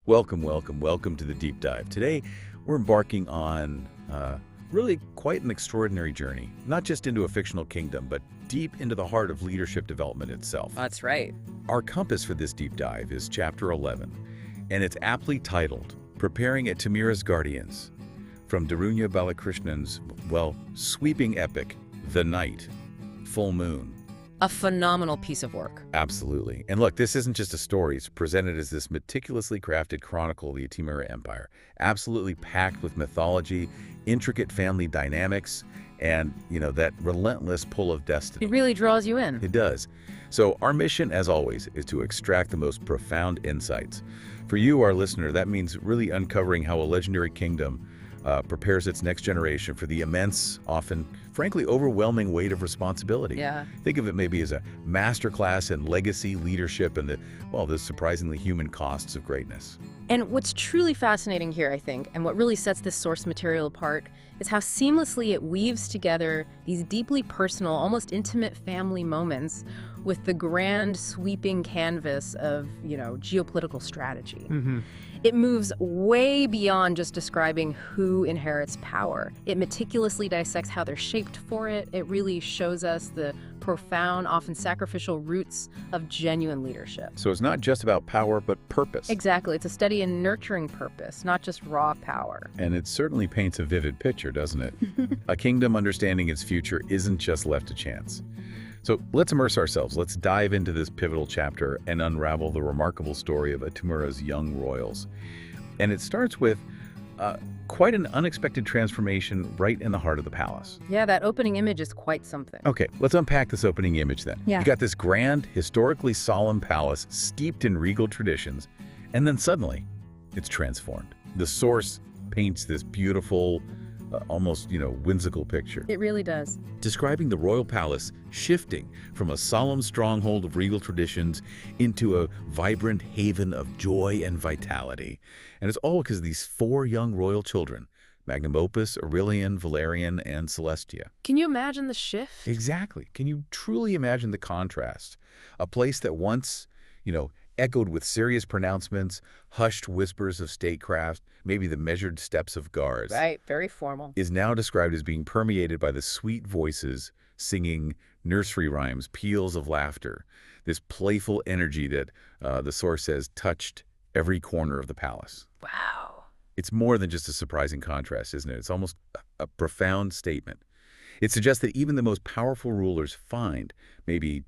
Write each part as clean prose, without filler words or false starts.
Welcome to the deep dive. Today, we're embarking on really quite an extraordinary journey, not just into a fictional kingdom, but deep into the heart of leadership development itself. That's right. Our compass for this deep dive is Chapter 11, and it's aptly titled, Preparing Atumira's Guardians, from Darunya Balakrishnan's, sweeping epic, The Night, Full Moon. A phenomenal piece of work. Absolutely. And look, this isn't just a story. It's presented as this meticulously crafted chronicle of the Atumira Empire, absolutely packed with mythology, intricate family dynamics, and, that relentless pull of destiny. It really draws you in. It does. So our mission, as always, is to extract the most profound insights. For you, our listener, that means really uncovering how a legendary kingdom prepares its next generation for the immense, often, frankly, overwhelming weight of responsibility. Yeah. Think of it maybe as a masterclass in legacy, leadership, and the surprisingly human costs of greatness. And what's truly fascinating here, I think, and what really sets this source material apart, is how seamlessly it weaves together these deeply personal, almost intimate family moments with the grand, sweeping canvas of, geopolitical strategy. Mm-hmm. It moves way beyond just describing who inherits power. It meticulously dissects how they're shaped for it. It really shows us the profound, often sacrificial roots of genuine leadership. So it's not just about power, but purpose. Exactly. It's a study in nurturing purpose, not just raw power. And it certainly paints a vivid picture, doesn't it? A kingdom understanding its future isn't just left to chance. So let's immerse ourselves. Let's dive into this pivotal chapter and unravel the remarkable story of Atumira's young royals. And it starts with quite an unexpected transformation right in the heart of the palace. Yeah, that opening image is quite something. Okay, let's unpack this opening image then. Yeah. You got this grand, historically solemn palace steeped in regal traditions, and then suddenly, it's transformed. The source paints this beautiful, almost, whimsical picture. It really does. Describing the royal palace shifting from a solemn stronghold of regal traditions into a vibrant haven of joy and vitality. And it's all because of these four young royal children, Magnum Opus, Aurelian, Valerian, and Celestia. Can you imagine the shift? Exactly. Can you truly imagine the contrast? A place that once, echoed with serious pronouncements, hushed whispers of statecraft, maybe the measured steps of guards. Right, very formal. Is now described as being permeated by the sweet voices singing nursery rhymes, peals of laughter, this playful energy that the source says touched every corner of the palace. Wow. It's more than just a surprising contrast, isn't it? It's almost a profound statement. It suggests that even the most powerful rulers find maybe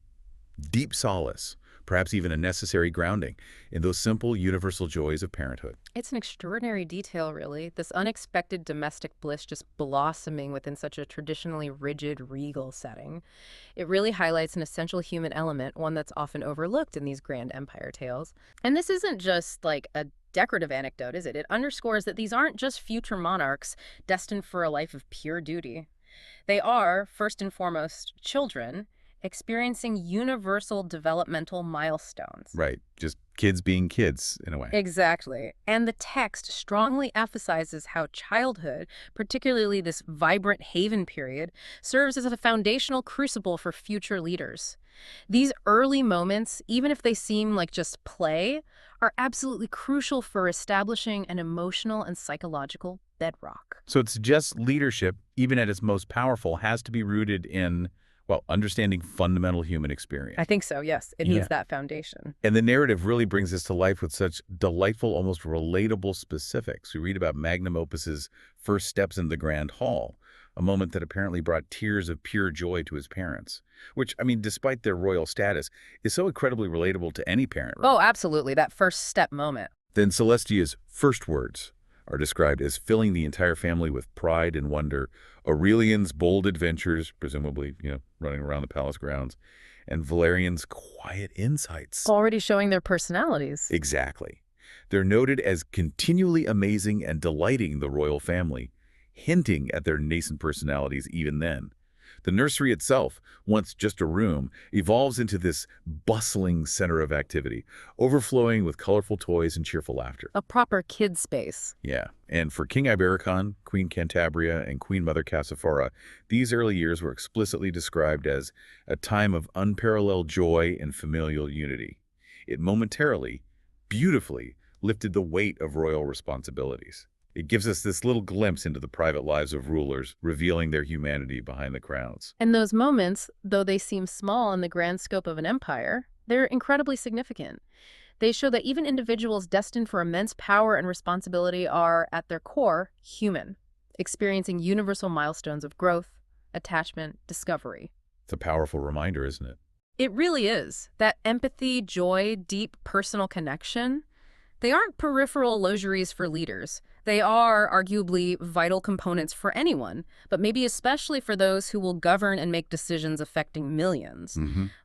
deep solace, perhaps even a necessary grounding in those simple, universal joys of parenthood. It's an extraordinary detail, really. This unexpected domestic bliss just blossoming within such a traditionally rigid, regal setting. It really highlights an essential human element, one that's often overlooked in these grand empire tales. And this isn't just like a decorative anecdote, is it? It underscores that these aren't just future monarchs destined for a life of pure duty. They are, first and foremost, children experiencing universal developmental milestones. Right. Just kids being kids, in a way. Exactly. And the text strongly emphasizes how childhood, particularly this vibrant haven period, serves as a foundational crucible for future leaders. These early moments, even if they seem like just play, are absolutely crucial for establishing an emotional and psychological bedrock. So it suggests leadership, even at its most powerful, has to be rooted in understanding fundamental human experience. I think so, yes. It needs that foundation. And the narrative really brings this to life with such delightful, almost relatable specifics. We read about Magnum Opus's first steps in the Grand Hall, a moment that apparently brought tears of pure joy to his parents, which, despite their royal status, is so incredibly relatable to any parent. Right? Oh, absolutely. That first step moment. Then Celestia's first words are described as filling the entire family with pride and wonder. Aurelian's bold adventures, presumably, running around the palace grounds, and Valerian's quiet insights. Already showing their personalities. Exactly. They're noted as continually amazing and delighting the royal family, hinting at their nascent personalities even then. The nursery itself, once just a room, evolves into this bustling center of activity, overflowing with colorful toys and cheerful laughter. A proper kid space. Yeah, and for King Ibericon, Queen Cantabria, and Queen Mother Cassiphora, these early years were explicitly described as a time of unparalleled joy and familial unity. It momentarily, beautifully, lifted the weight of royal responsibilities. It gives us this little glimpse into the private lives of rulers, revealing their humanity behind the crowns. And those moments, though they seem small in the grand scope of an empire, they're incredibly significant. They show that even individuals destined for immense power and responsibility are, at their core, human, experiencing universal milestones of growth, attachment, discovery. It's a powerful reminder, isn't it? It really is. That empathy, joy, deep personal connection, they aren't peripheral luxuries for leaders. They are arguably vital components for anyone, but maybe especially for those who will govern and make decisions affecting millions.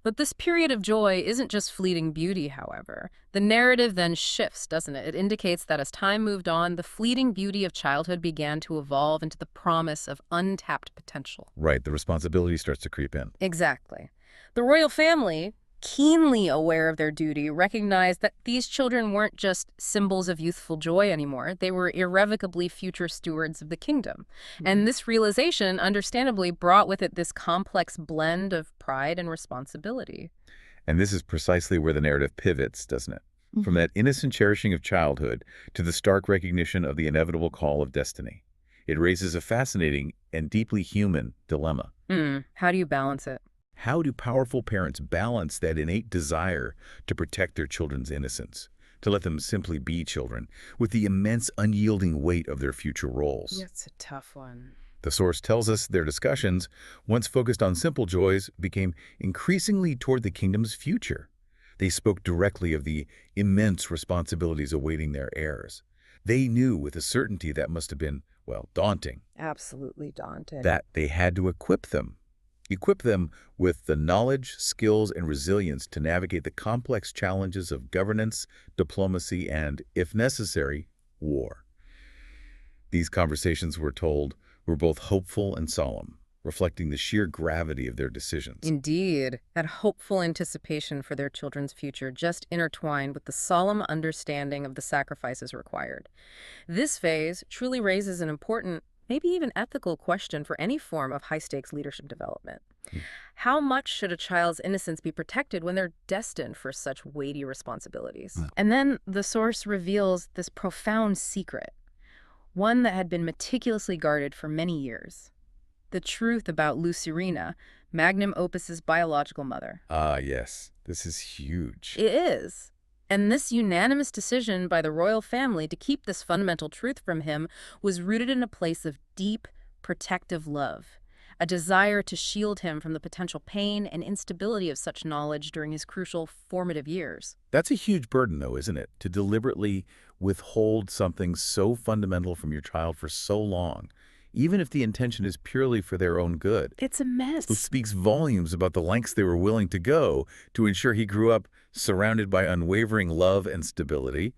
But this period of joy isn't just fleeting beauty, however. The narrative then shifts, doesn't it? It indicates that as time moved on, the fleeting beauty of childhood began to evolve into the promise of untapped potential. Right, the responsibility starts to creep in. Exactly. The royal family, keenly aware of their duty, recognized that these children weren't just symbols of youthful joy anymore. They were irrevocably future stewards of the kingdom. And this realization, understandably, brought with it this complex blend of pride and responsibility. And this is precisely where the narrative pivots, doesn't it? From that innocent cherishing of childhood to the stark recognition of the inevitable call of destiny. It raises a fascinating and deeply human dilemma. How do you balance it? How do powerful parents balance that innate desire to protect their children's innocence, to let them simply be children, with the immense unyielding weight of their future roles? That's a tough one. The source tells us their discussions, once focused on simple joys, became increasingly toward the kingdom's future. They spoke directly of the immense responsibilities awaiting their heirs. They knew with a certainty that must have been, well, daunting, Absolutely daunting. that they had to equip them with the knowledge, skills, and resilience to navigate the complex challenges of governance, diplomacy, and, if necessary, war. These conversations, we're told, were both hopeful and solemn, reflecting the sheer gravity of their decisions. Indeed, that hopeful anticipation for their children's future just intertwined with the solemn understanding of the sacrifices required. This phase truly raises an important, maybe even ethical question for any form of high-stakes leadership development. How much should a child's innocence be protected when they're destined for such weighty responsibilities? And then the source reveals this profound secret, one that had been meticulously guarded for many years. The truth about Lucerina, magnum opus's biological mother. Ah, yes. This is huge. It is. And this unanimous decision by the royal family to keep this fundamental truth from him was rooted in a place of deep, protective love, a desire to shield him from the potential pain and instability of such knowledge during his crucial formative years. That's a huge burden, though, isn't it? To deliberately withhold something so fundamental from your child for so long, even if the intention is purely for their own good. It's a mess. It speaks volumes about the lengths they were willing to go to ensure he grew up surrounded by unwavering love and stability.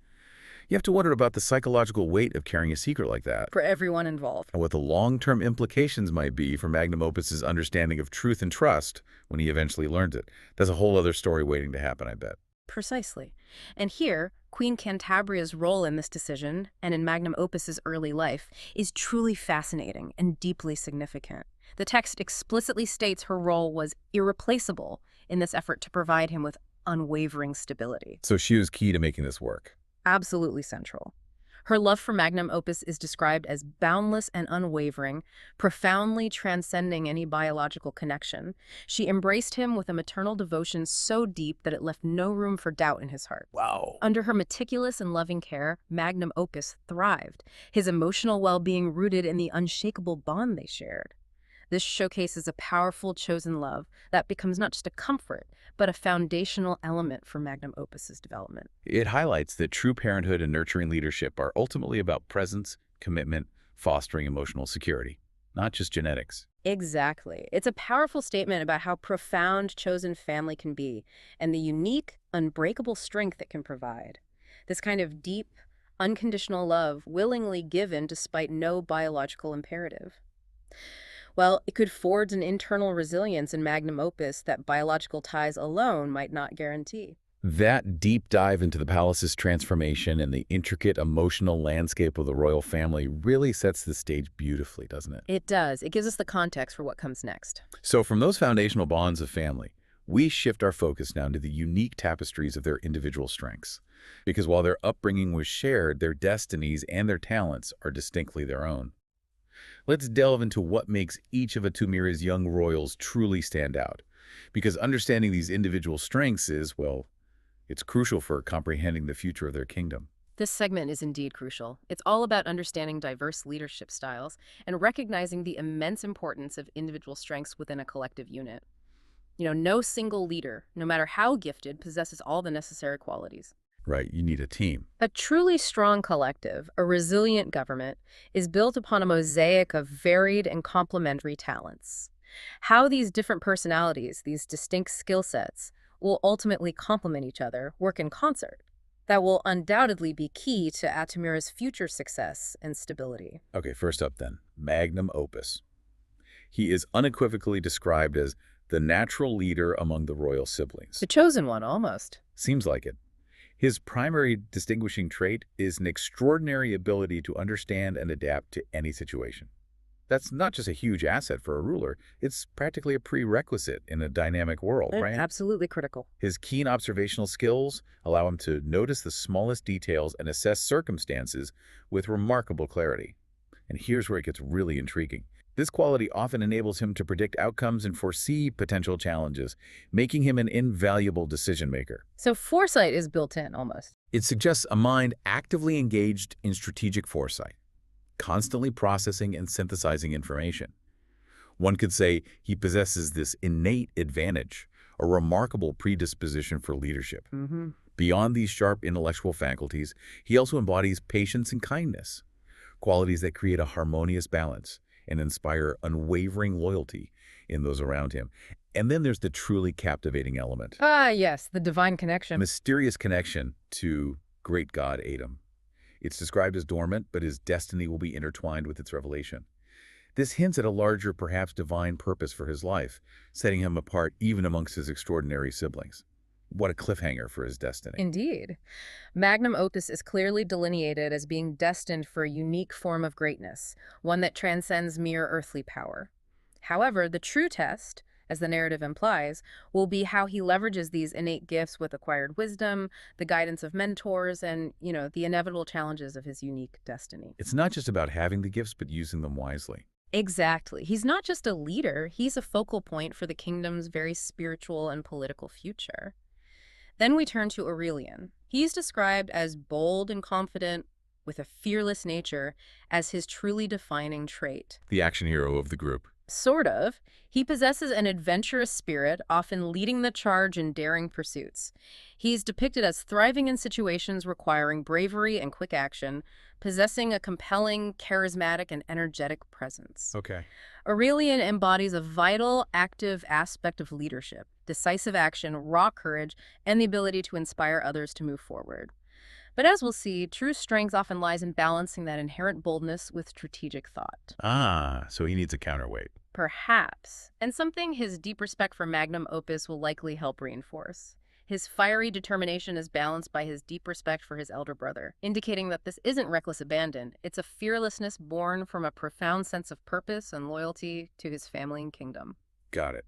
You have to wonder about the psychological weight of carrying a secret like that, For everyone involved. and what the long-term implications might be for magnum opus's understanding of truth and trust when he eventually learns it. That's a whole other story waiting to happen, I bet. Precisely. And here, Queen Cantabria's role in this decision, and in magnum opus's early life, is truly fascinating and deeply significant. The text explicitly states her role was irreplaceable in this effort to provide him with unwavering stability. So she was key to making this work. Absolutely central. Her love for magnum opus is described as boundless and unwavering, profoundly transcending any biological connection. She embraced him with a maternal devotion so deep that it left no room for doubt in his heart. Wow. Under her meticulous and loving care, magnum opus thrived, his emotional well-being rooted in the unshakable bond they shared. This showcases a powerful chosen love that becomes not just a comfort, but a foundational element for magnum opus's development. It highlights that true parenthood and nurturing leadership are ultimately about presence, commitment, fostering emotional security, not just genetics. Exactly. It's a powerful statement about how profound chosen family can be and the unique, unbreakable strength it can provide. This kind of deep, unconditional love willingly given despite no biological imperative. Well, it could forge an internal resilience in magnum opus that biological ties alone might not guarantee. That deep dive into the palace's transformation and the intricate emotional landscape of the royal family really sets the stage beautifully, doesn't it? It does. It gives us the context for what comes next. So from those foundational bonds of family, we shift our focus now to the unique tapestries of their individual strengths. Because while their upbringing was shared, their destinies and their talents are distinctly their own. Let's delve into what makes each of Atumira's young royals truly stand out. Because understanding these individual strengths is, well, it's crucial for comprehending the future of their kingdom. This segment is indeed crucial. It's all about understanding diverse leadership styles and recognizing the immense importance of individual strengths within a collective unit. No single leader, no matter how gifted, possesses all the necessary qualities. Right, you need a team. A truly strong collective, a resilient government, is built upon a mosaic of varied and complementary talents. How these different personalities, these distinct skill sets, will ultimately complement each other, work in concert. That will undoubtedly be key to Atumira's future success and stability. Okay, first up then, magnum opus. He is unequivocally described as the natural leader among the royal siblings. The chosen one, almost. Seems like it. His primary distinguishing trait is an extraordinary ability to understand and adapt to any situation. That's not just a huge asset for a ruler, it's practically a prerequisite in a dynamic world, right? Absolutely critical. His keen observational skills allow him to notice the smallest details and assess circumstances with remarkable clarity. And here's where it gets really intriguing. This quality often enables him to predict outcomes and foresee potential challenges, making him an invaluable decision-maker. So foresight is built in, almost. It suggests a mind actively engaged in strategic foresight, constantly processing and synthesizing information. One could say he possesses this innate advantage, a remarkable predisposition for leadership. Beyond these sharp intellectual faculties, he also embodies patience and kindness, qualities that create a harmonious balance and inspire unwavering loyalty in those around him. And then there's the truly captivating element. Ah, yes, the divine connection. A mysterious connection to great god Atum. It's described as dormant, but his destiny will be intertwined with its revelation. This hints at a larger, perhaps divine purpose for his life, setting him apart even amongst his extraordinary siblings. What a cliffhanger for his destiny. Indeed. Magnum opus is clearly delineated as being destined for a unique form of greatness, one that transcends mere earthly power. However, the true test, as the narrative implies, will be how he leverages these innate gifts with acquired wisdom, the guidance of mentors, and, the inevitable challenges of his unique destiny. It's not just about having the gifts, but using them wisely. Exactly. He's not just a leader, he's a focal point for the kingdom's very spiritual and political future. Then we turn to Aurelian. He's described as bold and confident, with a fearless nature, as his truly defining trait. The action hero of the group. Sort of. He possesses an adventurous spirit, often leading the charge in daring pursuits. He's depicted as thriving in situations requiring bravery and quick action, possessing a compelling, charismatic, and energetic presence. Okay. Aurelian embodies a vital, active aspect of leadership, decisive action, raw courage, and the ability to inspire others to move forward. But as we'll see, true strength often lies in balancing that inherent boldness with strategic thought. Ah, so he needs a counterweight. Perhaps. And something his deep respect for magnum opus will likely help reinforce. His fiery determination is balanced by his deep respect for his elder brother, indicating that this isn't reckless abandon. It's a fearlessness born from a profound sense of purpose and loyalty to his family and kingdom. Got it.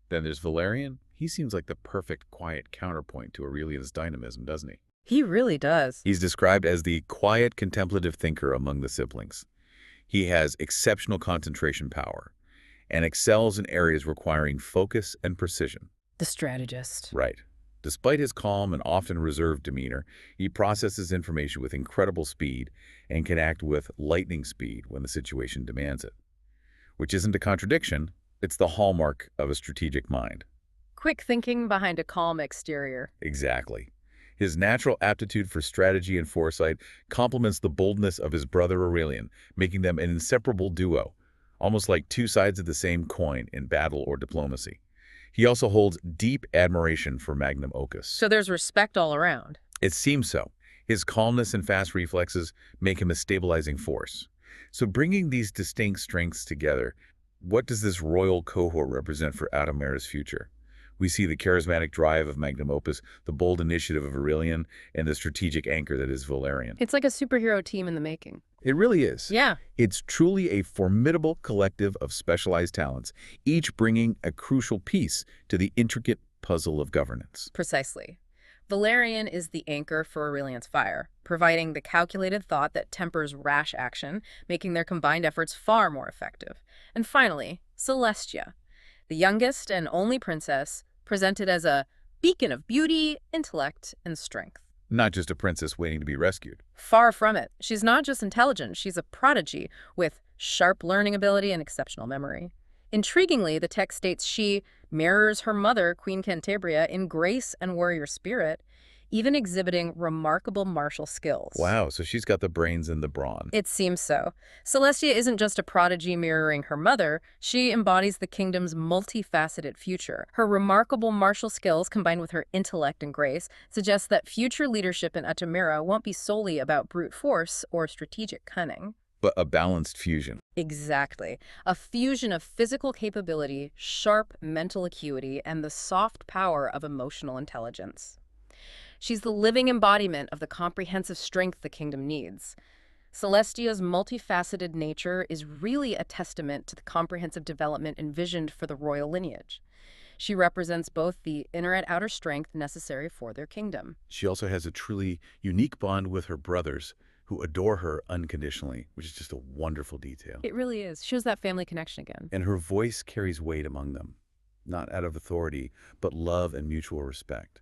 Then there's Valerian. He seems like the perfect quiet counterpoint to Aurelian's dynamism, doesn't he? He really does. He's described as the quiet, contemplative thinker among the siblings. He has exceptional concentration power and excels in areas requiring focus and precision. The strategist. Right. Despite his calm and often reserved demeanor, he processes information with incredible speed and can act with lightning speed when the situation demands it. Which isn't a contradiction, it's the hallmark of a strategic mind. Quick thinking behind a calm exterior. Exactly. His natural aptitude for strategy and foresight complements the boldness of his brother Aurelian, making them an inseparable duo, almost like two sides of the same coin in battle or diplomacy. He also holds deep admiration for magnum opus. So there's respect all around. It seems so. His calmness and fast reflexes make him a stabilizing force. So bringing these distinct strengths together, what does this royal cohort represent for Atumira's future? We see the charismatic drive of magnum opus, the bold initiative of Aurelian, and the strategic anchor that is Valerian. It's like a superhero team in the making. It really is. Yeah. It's truly a formidable collective of specialized talents, each bringing a crucial piece to the intricate puzzle of governance. Precisely. Valerian is the anchor for Aurelian's fire, providing the calculated thought that tempers rash action, making their combined efforts far more effective. And finally, Celestia, the youngest and only princess, presented as a beacon of beauty, intellect, and strength. Not just a princess waiting to be rescued. Far from it. She's not just intelligent, she's a prodigy with sharp learning ability and exceptional memory. Intriguingly, the text states she mirrors her mother, Queen Cantabria, in grace and warrior spirit, even exhibiting remarkable martial skills. Wow, so she's got the brains and the brawn. It seems so. Celestia isn't just a prodigy mirroring her mother, she embodies the kingdom's multifaceted future. Her remarkable martial skills, combined with her intellect and grace, suggest that future leadership in Atumira won't be solely about brute force or strategic cunning. But a balanced fusion. Exactly. A fusion of physical capability, sharp mental acuity, and the soft power of emotional intelligence. She's the living embodiment of the comprehensive strength the kingdom needs. Celestia's multifaceted nature is really a testament to the comprehensive development envisioned for the royal lineage. She represents both the inner and outer strength necessary for their kingdom. She also has a truly unique bond with her brothers, who adore her unconditionally, which is just a wonderful detail. It really is. Shows that family connection again. And her voice carries weight among them, not out of authority, but love and mutual respect.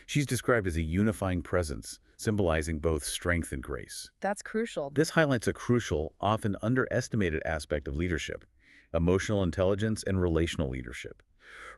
She's described as a unifying presence, symbolizing both strength and grace. That's crucial. This highlights a crucial, often underestimated aspect of leadership: emotional intelligence and relational leadership.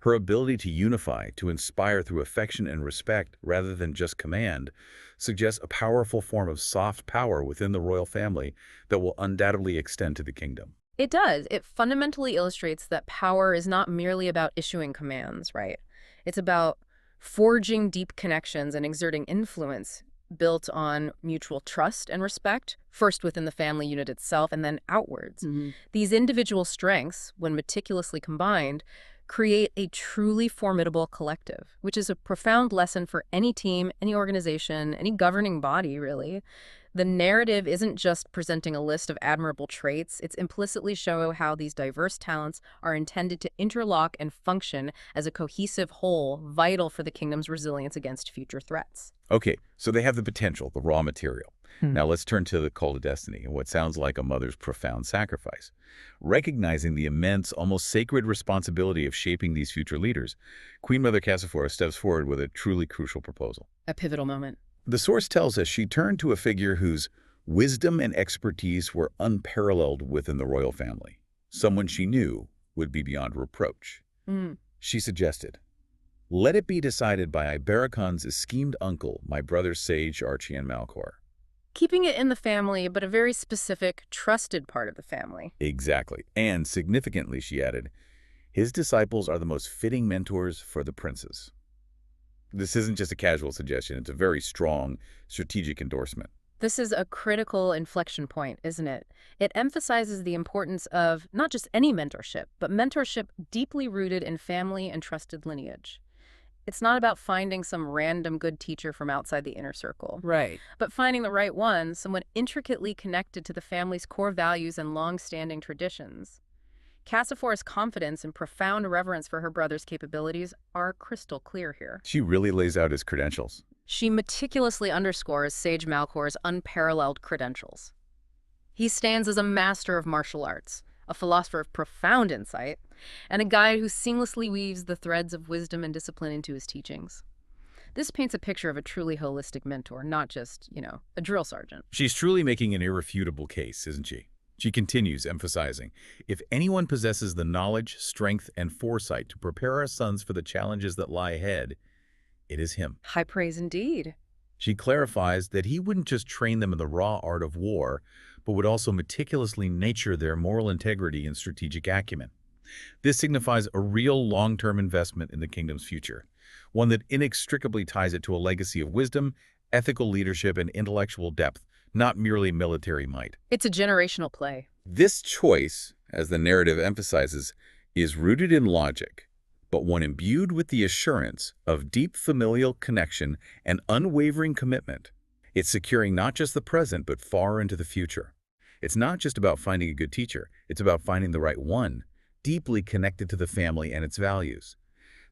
Her ability to unify, to inspire through affection and respect rather than just command, suggests a powerful form of soft power within the royal family that will undoubtedly extend to the kingdom. It does. It fundamentally illustrates that power is not merely about issuing commands, right? It's about forging deep connections and exerting influence built on mutual trust and respect, first within the family unit itself and then outwards. These individual strengths, when meticulously combined, create a truly formidable collective, which is a profound lesson for any team, any organization, any governing body, really. The narrative isn't just presenting a list of admirable traits, it's implicitly showing how these diverse talents are intended to interlock and function as a cohesive whole, vital for the kingdom's resilience against future threats. Okay, so they have the potential, the raw material. Now let's turn to the call to destiny and what sounds like a mother's profound sacrifice. Recognizing the immense, almost sacred responsibility of shaping these future leaders, Queen Mother Cassiphora steps forward with a truly crucial proposal. A pivotal moment. The source tells us she turned to a figure whose wisdom and expertise were unparalleled within the royal family, someone she knew would be beyond reproach. She suggested, "Let it be decided by Ibericon's esteemed uncle, my brother Sage Archian Malcor." Keeping it in the family, but a very specific, trusted part of the family. Exactly. And significantly, she added, his disciples are the most fitting mentors for the princes. This isn't just a casual suggestion. It's a very strong strategic endorsement. This is a critical inflection point, isn't it? It emphasizes the importance of not just any mentorship, but mentorship deeply rooted in family and trusted lineage. It's not about finding some random good teacher from outside the inner circle. Right. But finding the right one, someone intricately connected to the family's core values and long-standing traditions. Cassiphora's confidence and profound reverence for her brother's capabilities are crystal clear here. She really lays out his credentials. She meticulously underscores Sage Malcor's unparalleled credentials. He stands as a master of martial arts, a philosopher of profound insight, and a guide who seamlessly weaves the threads of wisdom and discipline into his teachings. This paints a picture of a truly holistic mentor, not just, a drill sergeant. She's truly making an irrefutable case, isn't she? She continues, emphasizing, if anyone possesses the knowledge, strength, and foresight to prepare our sons for the challenges that lie ahead, it is him. High praise indeed. She clarifies that he wouldn't just train them in the raw art of war, but would also meticulously nurture their moral integrity and strategic acumen. This signifies a real long-term investment in the kingdom's future, one that inextricably ties it to a legacy of wisdom, ethical leadership, and intellectual depth, not merely military might. It's a generational play. This choice, as the narrative emphasizes, is rooted in logic, but one imbued with the assurance of deep familial connection and unwavering commitment. It's securing not just the present, but far into the future. It's not just about finding a good teacher, it's about finding the right one, deeply connected to the family and its values.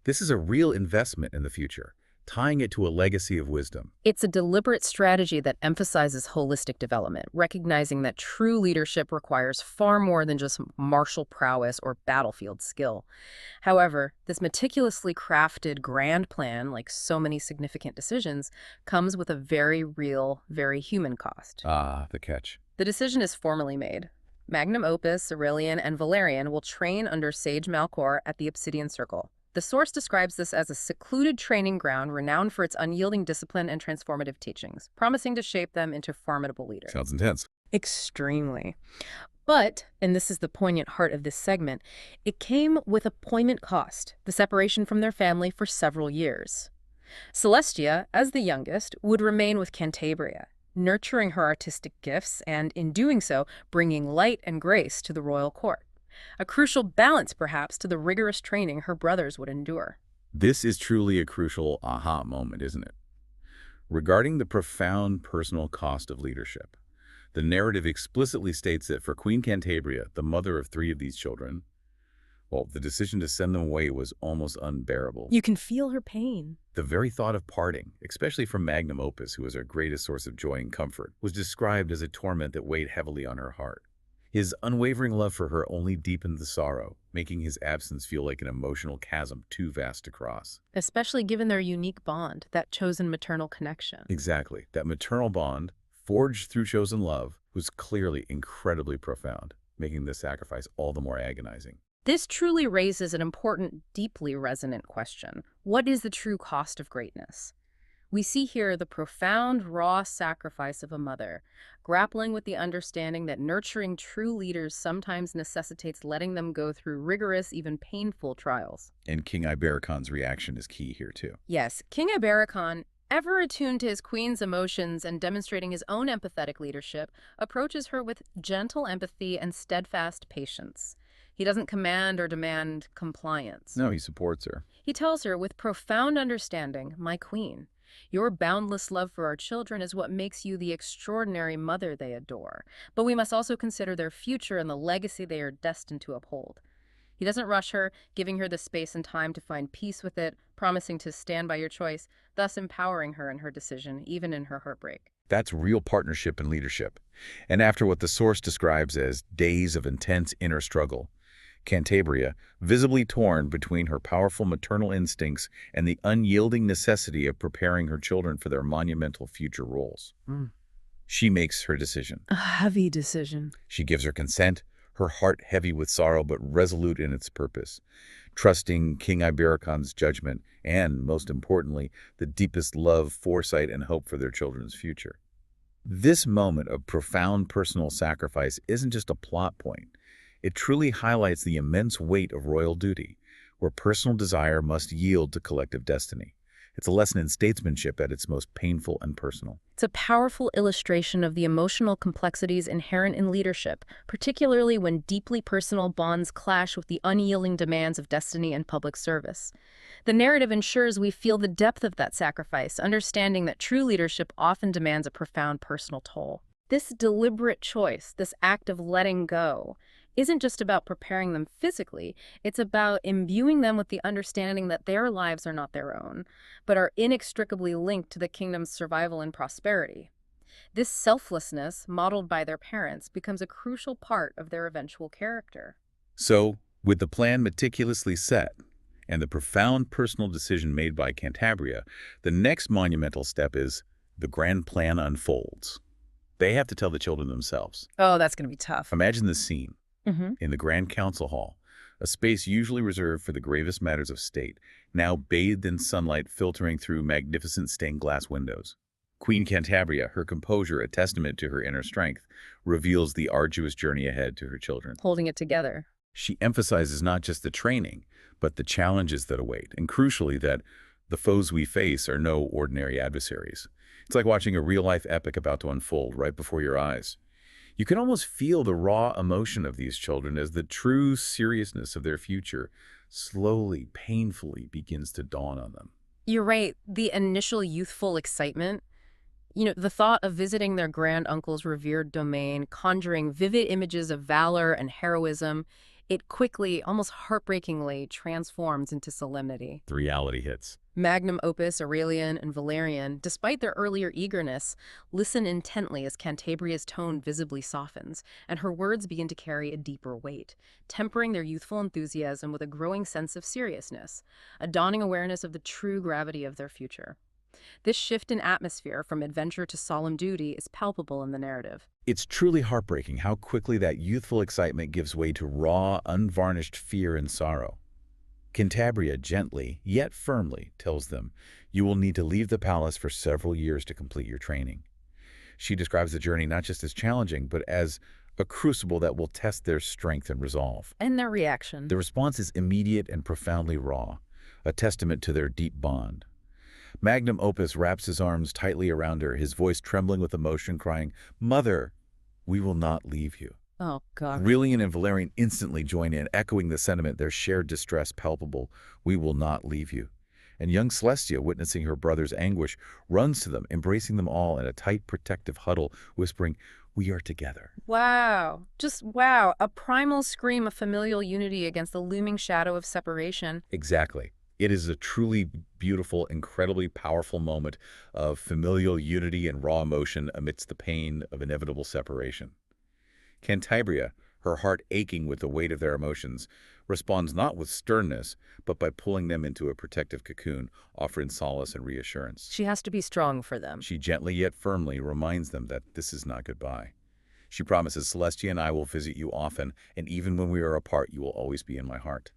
This is a real investment in the future, tying it to a legacy of wisdom. It's a deliberate strategy that emphasizes holistic development, recognizing that true leadership requires far more than just martial prowess or battlefield skill. However, this meticulously crafted grand plan, like so many significant decisions, comes with a very real, very human cost. Ah, the catch. The decision is formally made. Magnum Opus, Aurelian, and Valerian will train under Sage Malcor at the Obsidian Circle. The source describes this as a secluded training ground renowned for its unyielding discipline and transformative teachings, promising to shape them into formidable leaders. Sounds intense. Extremely. But, and this is the poignant heart of this segment, it came with a poignant cost, the separation from their family for several years. Celestia, as the youngest, would remain with Cantabria, nurturing her artistic gifts and, in doing so, bringing light and grace to the royal court. A crucial balance, perhaps, to the rigorous training her brothers would endure. This is truly a crucial aha moment, isn't it? Regarding the profound personal cost of leadership, the narrative explicitly states that for Queen Cantabria, the mother of 3 of these children, well, the decision to send them away was almost unbearable. You can feel her pain. The very thought of parting, especially from Magnum Opus, who was her greatest source of joy and comfort, was described as a torment that weighed heavily on her heart. His unwavering love for her only deepened the sorrow, making his absence feel like an emotional chasm too vast to cross. Especially given their unique bond, that chosen maternal connection. Exactly. That maternal bond, forged through chosen love, was clearly incredibly profound, making this sacrifice all the more agonizing. This truly raises an important, deeply resonant question. What is the true cost of greatness? We see here the profound, raw sacrifice of a mother, grappling with the understanding that nurturing true leaders sometimes necessitates letting them go through rigorous, even painful trials. And King Ibericon's reaction is key here, too. Yes, King Ibericon, ever attuned to his queen's emotions and demonstrating his own empathetic leadership, approaches her with gentle empathy and steadfast patience. He doesn't command or demand compliance. No, he supports her. He tells her with profound understanding, "My queen, your boundless love for our children is what makes you the extraordinary mother they adore. But we must also consider their future and the legacy they are destined to uphold." He doesn't rush her, giving her the space and time to find peace with it, promising to stand by your choice, thus empowering her in her decision, even in her heartbreak. That's real partnership and leadership. And after what the source describes as days of intense inner struggle, Cantabria, visibly torn between her powerful maternal instincts and the unyielding necessity of preparing her children for their monumental future roles. She makes her decision. A heavy decision. She gives her consent, her heart heavy with sorrow but resolute in its purpose, trusting King Ibericon's judgment and, most importantly, the deepest love, foresight, and hope for their children's future. This moment of profound personal sacrifice isn't just a plot point. It truly highlights the immense weight of royal duty, where personal desire must yield to collective destiny. It's a lesson in statesmanship at its most painful and personal. It's a powerful illustration of the emotional complexities inherent in leadership, particularly when deeply personal bonds clash with the unyielding demands of destiny and public service. The narrative ensures we feel the depth of that sacrifice, understanding that true leadership often demands a profound personal toll. This deliberate choice, this act of letting go, isn't just about preparing them physically, it's about imbuing them with the understanding that their lives are not their own, but are inextricably linked to the kingdom's survival and prosperity. This selflessness, modeled by their parents, becomes a crucial part of their eventual character. So, with the plan meticulously set and the profound personal decision made by Cantabria, the next monumental step is the grand plan unfolds. They have to tell the children themselves. Oh, that's going to be tough. Imagine the scene. In the Grand Council Hall, a space usually reserved for the gravest matters of state, now bathed in sunlight filtering through magnificent stained glass windows. Queen Cantabria, her composure a testament to her inner strength, reveals the arduous journey ahead to her children. Holding it together. She emphasizes not just the training, but the challenges that await, and crucially that the foes we face are no ordinary adversaries. It's like watching a real-life epic about to unfold right before your eyes. You can almost feel the raw emotion of these children as the true seriousness of their future slowly, painfully begins to dawn on them. You're right. The initial youthful excitement, the thought of visiting their grand uncle's revered domain, conjuring vivid images of valor and heroism, It quickly, almost heartbreakingly, transforms into solemnity. The reality hits. Magnum opus Aurelian and Valerian, despite their earlier eagerness, listen intently as Cantabria's tone visibly softens, and her words begin to carry a deeper weight, tempering their youthful enthusiasm with a growing sense of seriousness, a dawning awareness of the true gravity of their future. This shift in atmosphere from adventure to solemn duty is palpable in the narrative. It's truly heartbreaking how quickly that youthful excitement gives way to raw, unvarnished fear and sorrow. Cantabria gently, yet firmly, tells them, "You will need to leave the palace for several years to complete your training." She describes the journey not just as challenging, but as a crucible that will test their strength and resolve. And their reaction. The response is immediate and profoundly raw, a testament to their deep bond. Magnum Opus wraps his arms tightly around her, his voice trembling with emotion, crying, "Mother, we will not leave you." Oh, God. Aurelian and Valerian instantly join in, echoing the sentiment, their shared distress palpable. "We will not leave you." And young Celestia, witnessing her brother's anguish, runs to them, embracing them all in a tight, protective huddle, whispering, "We are together." Wow. Just wow. A primal scream of familial unity against the looming shadow of separation. Exactly. It is a truly beautiful, incredibly powerful moment of familial unity and raw emotion amidst the pain of inevitable separation. Cantabria, her heart aching with the weight of their emotions, responds not with sternness, but by pulling them into a protective cocoon, offering solace and reassurance. She has to be strong for them. She gently yet firmly reminds them that this is not goodbye. She promises, "Celestia and I will visit you often, and even when we are apart, you will always be in my heart."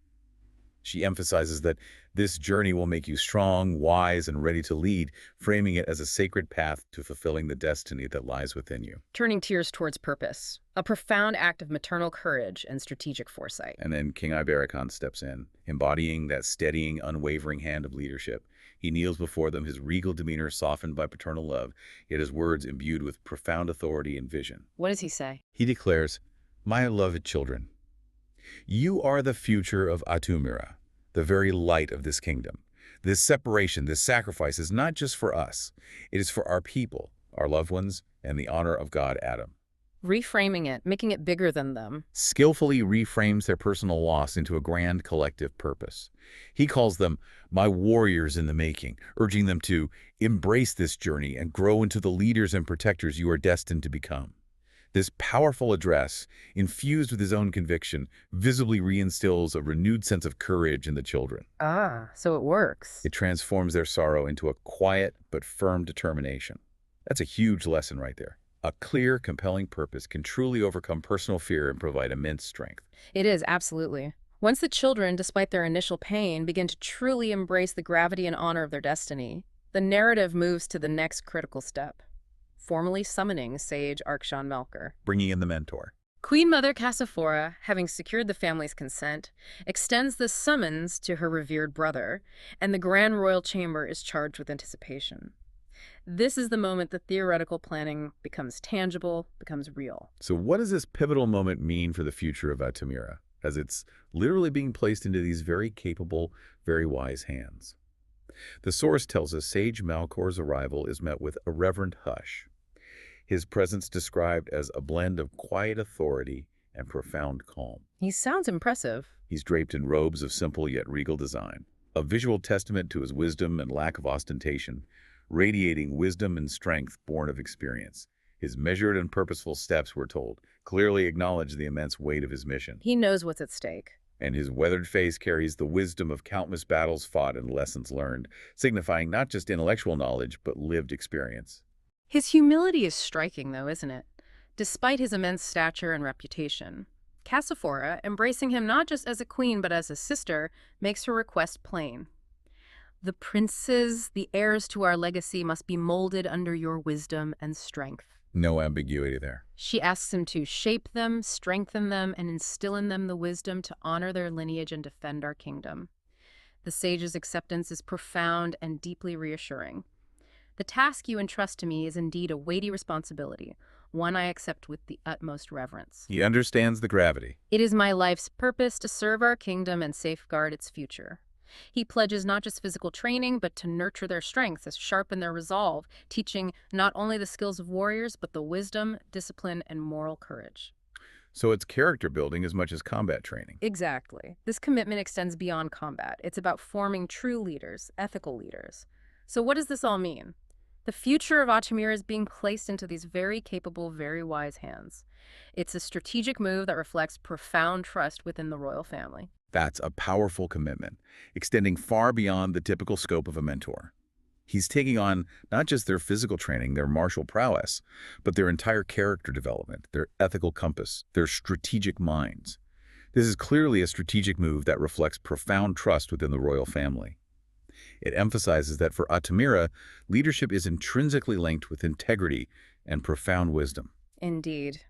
She emphasizes that this journey will make you strong, wise, and ready to lead, framing it as a sacred path to fulfilling the destiny that lies within you. Turning tears towards purpose. A profound act of maternal courage and strategic foresight. And then King Ibericon steps in, embodying that steadying, unwavering hand of leadership. He kneels before them, his regal demeanor softened by paternal love, yet his words imbued with profound authority and vision. What does he say? He declares, "My beloved children, you are the future of Atumira, the very light of this kingdom. This separation, this sacrifice is not just for us. It is for our people, our loved ones, and the honor of God Adam." Reframing it, making it bigger than them. Skillfully reframes their personal loss into a grand collective purpose. He calls them "my warriors in the making," urging them to embrace this journey and grow into the leaders and protectors you are destined to become. This powerful address, infused with his own conviction, visibly reinstills a renewed sense of courage in the children. Ah, so it works. It transforms their sorrow into a quiet but firm determination. That's a huge lesson right there. A clear, compelling purpose can truly overcome personal fear and provide immense strength. It is, absolutely. Once the children, despite their initial pain, begin to truly embrace the gravity and honor of their destiny, the narrative moves to the next critical step, formally summoning Sage Arkshan Melker. Bringing in the mentor. Queen Mother Cassiphora, having secured the family's consent, extends the summons to her revered brother, and the Grand Royal Chamber is charged with anticipation. This is the moment the theoretical planning becomes tangible, becomes real. So what does this pivotal moment mean for the future of Atumira, as it's literally being placed into these very capable, very wise hands? The source tells us Sage Malcor's arrival is met with a reverent hush. His presence described as a blend of quiet authority and profound calm. He sounds impressive. He's draped in robes of simple yet regal design, a visual testament to his wisdom and lack of ostentation, radiating wisdom and strength born of experience. His measured and purposeful steps, we're told, clearly acknowledge the immense weight of his mission. He knows what's at stake. And his weathered face carries the wisdom of countless battles fought and lessons learned, signifying not just intellectual knowledge, but lived experience. His humility is striking, though, isn't it? Despite his immense stature and reputation, Cassiphora, embracing him not just as a queen but as a sister, makes her request plain. The princes, the heirs to our legacy, must be molded under your wisdom and strength. No ambiguity there. She asks him to shape them, strengthen them, and instill in them the wisdom to honor their lineage and defend our kingdom. The sage's acceptance is profound and deeply reassuring. The task you entrust to me is indeed a weighty responsibility, one I accept with the utmost reverence. He understands the gravity. It is my life's purpose to serve our kingdom and safeguard its future. He pledges not just physical training, but to nurture their strengths, to sharpen their resolve, teaching not only the skills of warriors, but the wisdom, discipline, and moral courage. So it's character building as much as combat training. Exactly. This commitment extends beyond combat. It's about forming true leaders, ethical leaders. So what does this all mean? The future of Atumira is being placed into these very capable, very wise hands. It's a strategic move that reflects profound trust within the royal family. That's a powerful commitment, extending far beyond the typical scope of a mentor. He's taking on not just their physical training, their martial prowess, but their entire character development, their ethical compass, their strategic minds. This is clearly a strategic move that reflects profound trust within the royal family. It emphasizes that for Atumira, leadership is intrinsically linked with integrity and profound wisdom. Indeed.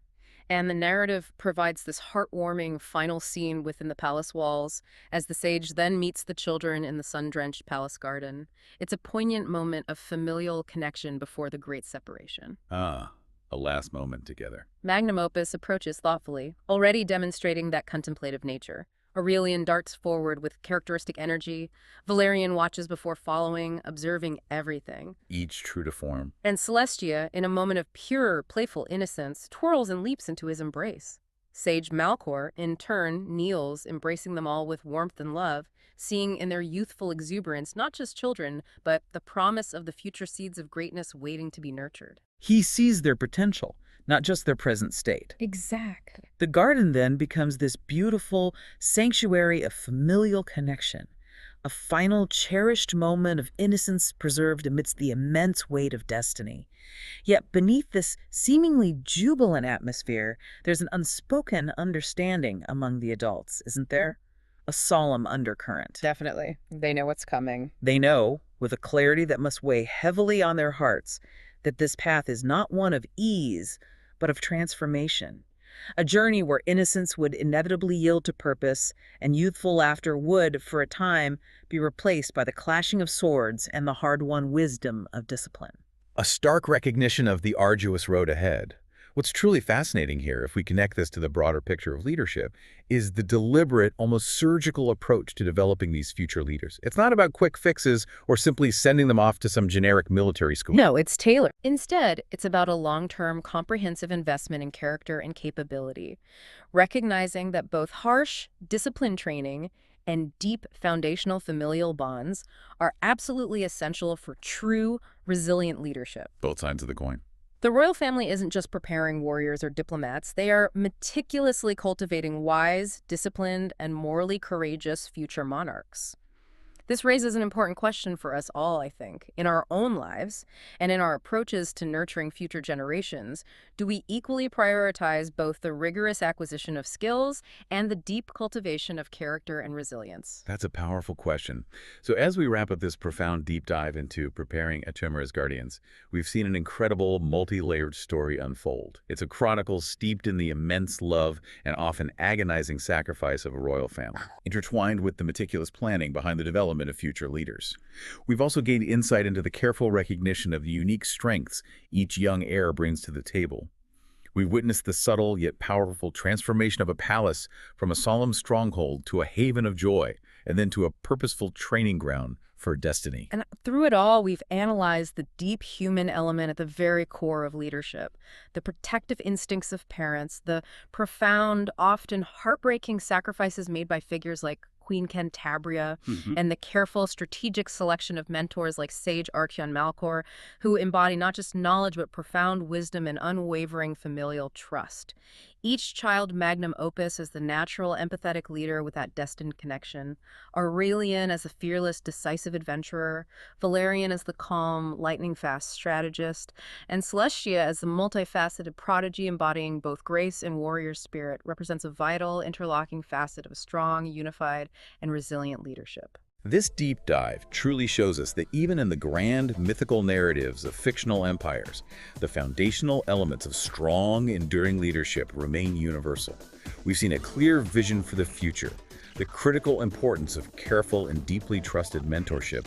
And the narrative provides this heartwarming final scene within the palace walls as the sage then meets the children in the sun-drenched palace garden. It's a poignant moment of familial connection before the great separation. Ah, a last moment together. Magnum Opus approaches thoughtfully, already demonstrating that contemplative nature. Aurelian darts forward with characteristic energy. Valerian watches before following, observing everything. Each true to form. And Celestia, in a moment of pure, playful innocence, twirls and leaps into his embrace. Sage Malcor, in turn, kneels, embracing them all with warmth and love, seeing in their youthful exuberance not just children, but the promise of the future seeds of greatness waiting to be nurtured. He sees their potential, not just their present state. Exactly. The garden then becomes this beautiful sanctuary of familial connection, a final cherished moment of innocence preserved amidst the immense weight of destiny. Yet beneath this seemingly jubilant atmosphere, there's an unspoken understanding among the adults, isn't there? A solemn undercurrent. Definitely. They know what's coming. They know, with a clarity that must weigh heavily on their hearts, that this path is not one of ease, but of transformation. A journey where innocence would inevitably yield to purpose, and youthful laughter would, for a time, be replaced by the clashing of swords and the hard-won wisdom of discipline. A stark recognition of the arduous road ahead. What's truly fascinating here, if we connect this to the broader picture of leadership, is the deliberate, almost surgical approach to developing these future leaders. It's not about quick fixes or simply sending them off to some generic military school. No, it's tailored. Instead, it's about a long-term, comprehensive investment in character and capability, recognizing that both harsh, discipline training and deep foundational familial bonds are absolutely essential for true, resilient leadership. Both sides of the coin. The royal family isn't just preparing warriors or diplomats. They are meticulously cultivating wise, disciplined, and morally courageous future monarchs. This raises an important question for us all, I think. In our own lives and in our approaches to nurturing future generations, do we equally prioritize both the rigorous acquisition of skills and the deep cultivation of character and resilience? That's a powerful question. So as we wrap up this profound deep dive into preparing Atumira's Guardians, we've seen an incredible multi-layered story unfold. It's a chronicle steeped in the immense love and often agonizing sacrifice of a royal family, intertwined with the meticulous planning behind the development of future leaders. We've also gained insight into the careful recognition of the unique strengths each young heir brings to the table. We've witnessed the subtle yet powerful transformation of a palace from a solemn stronghold to a haven of joy, and then to a purposeful training ground for destiny. And through it all, we've analyzed the deep human element at the very core of leadership, the protective instincts of parents, the profound, often heartbreaking sacrifices made by figures like Queen Cantabria, and the careful, strategic selection of mentors like Sage Archeon Malcor, who embody not just knowledge but profound wisdom and unwavering familial trust. Each child magnum opus as the natural, empathetic leader with that destined connection, Aurelian as the fearless, decisive adventurer, Valerian as the calm, lightning-fast strategist, and Celestia as the multifaceted prodigy embodying both grace and warrior spirit, represents a vital, interlocking facet of a strong, unified, and resilient leadership. This deep dive truly shows us that even in the grand mythical narratives of fictional empires, the foundational elements of strong, enduring leadership remain universal. We've seen a clear vision for the future, the critical importance of careful and deeply trusted mentorship,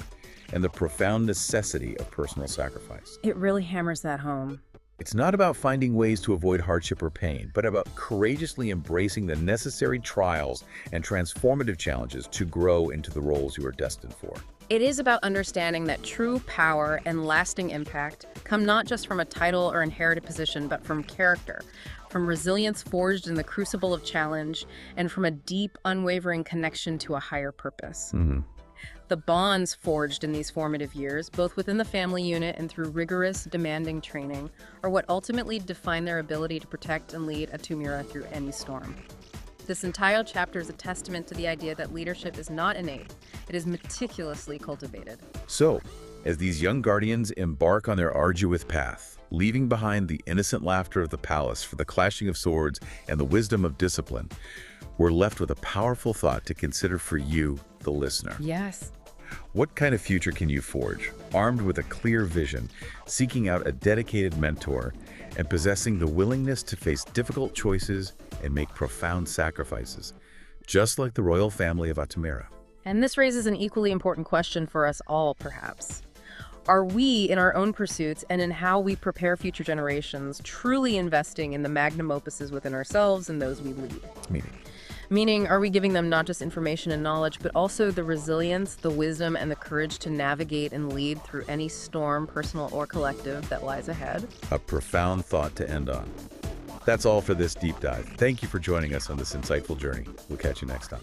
and the profound necessity of personal sacrifice. It really hammers that home. It's not about finding ways to avoid hardship or pain, but about courageously embracing the necessary trials and transformative challenges to grow into the roles you are destined for. It is about understanding that true power and lasting impact come not just from a title or inherited position, but from character, from resilience forged in the crucible of challenge, and from a deep, unwavering connection to a higher purpose. The bonds forged in these formative years, both within the family unit and through rigorous, demanding training, are what ultimately define their ability to protect and lead Atumira through any storm. This entire chapter is a testament to the idea that leadership is not innate, it is meticulously cultivated. So, as these young guardians embark on their arduous path, leaving behind the innocent laughter of the palace for the clashing of swords and the wisdom of discipline, we're left with a powerful thought to consider for you, the listener. Yes. What kind of future can you forge, armed with a clear vision, seeking out a dedicated mentor, and possessing the willingness to face difficult choices and make profound sacrifices, just like the royal family of Atumira? And this raises an equally important question for us all, perhaps. Are we, in our own pursuits and in how we prepare future generations, truly investing in the magnum opuses within ourselves and those we lead? Meaning, are we giving them not just information and knowledge, but also the resilience, the wisdom, and the courage to navigate and lead through any storm, personal or collective, that lies ahead? A profound thought to end on. That's all for this deep dive. Thank you for joining us on this insightful journey. We'll catch you next time.